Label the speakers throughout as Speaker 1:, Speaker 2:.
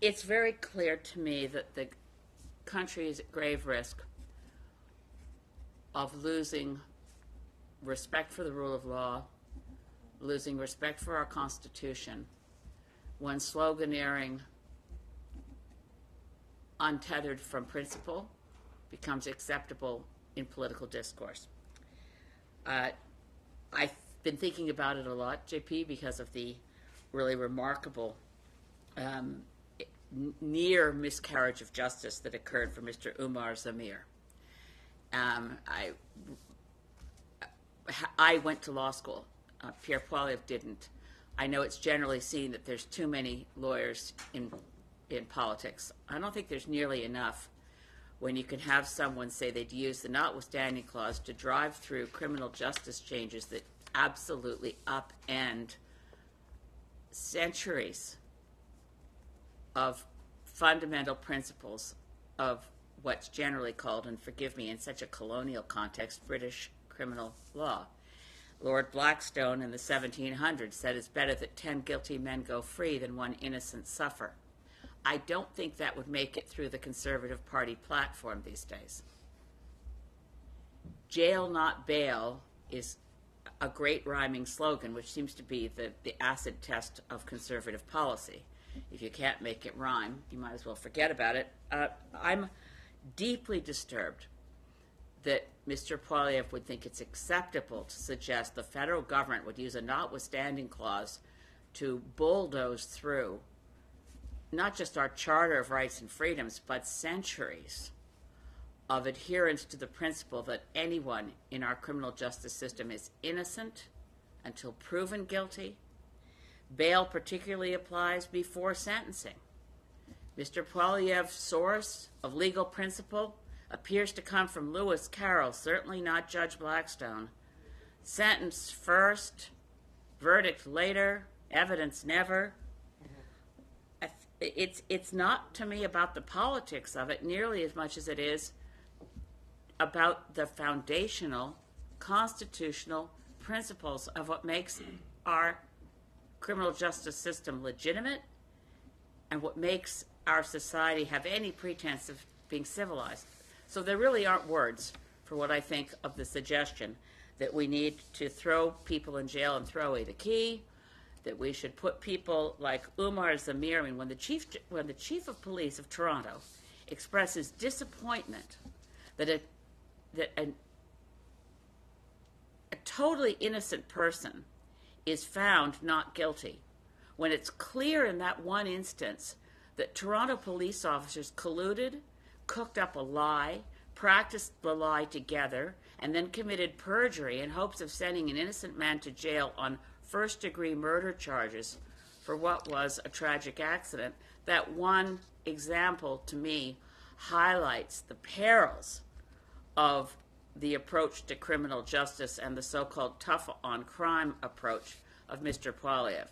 Speaker 1: It's very clear to me that the country is at grave risk of losing respect for the rule of law, losing respect for our Constitution, when sloganeering untethered from principle becomes acceptable in political discourse. I've been thinking about it a lot, JP, because of the really remarkable near miscarriage of justice that occurred for Mr. Umar Zamir. I went to law school. Pierre Poilievre didn't. I know it's generally seen that there's too many lawyers in politics. I don't think there's nearly enough when you can have someone say they'd use the notwithstanding clause to drive through criminal justice changes that absolutely upend centuries of fundamental principles of what's generally called, and forgive me, in such a colonial context, British criminal law. Lord Blackstone in the 1700s said it's better that 10 guilty men go free than one innocent suffer. I don't think that would make it through the Conservative Party platform these days. Jail, not bail is a great rhyming slogan, which seems to be the acid test of conservative policy. If you can't make it rhyme, you might as well forget about it. I'm deeply disturbed that Mr. Poilievre would think it's acceptable to suggest the federal government would use a notwithstanding clause to bulldoze through not just our Charter of Rights and Freedoms, but centuries of adherence to the principle that anyone in our criminal justice system is innocent until proven guilty. Bail particularly applies before sentencing. Mr. Poilievre's source of legal principle appears to come from Lewis Carroll, certainly not Judge Blackstone. Sentence first, verdict later, evidence never. It's not, to me, about the politics of it nearly as much as it is about the foundational constitutional principles of what makes our criminal justice system legitimate and what makes our society have any pretense of being civilized. So there really aren't words for what I think of the suggestion that we need to throw people in jail and throw away the key, that we should put people like Umar Zamir. I mean, when the chief of police of Toronto expresses disappointment that a totally innocent person is found not guilty, when it's clear in that one instance that Toronto police officers colluded, cooked up a lie, practiced the lie together, and then committed perjury in hopes of sending an innocent man to jail on first-degree murder charges for what was a tragic accident. That one example, to me, highlights the perils of the approach to criminal justice and the so-called tough-on-crime approach of Mr. Poilievre.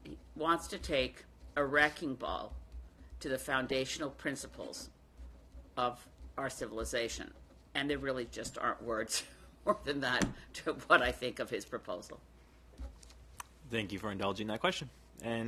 Speaker 1: He wants to take a wrecking ball to the foundational principles of our civilization. And there really just aren't words more than that to what I think of his proposal.
Speaker 2: Thank you for indulging that question. And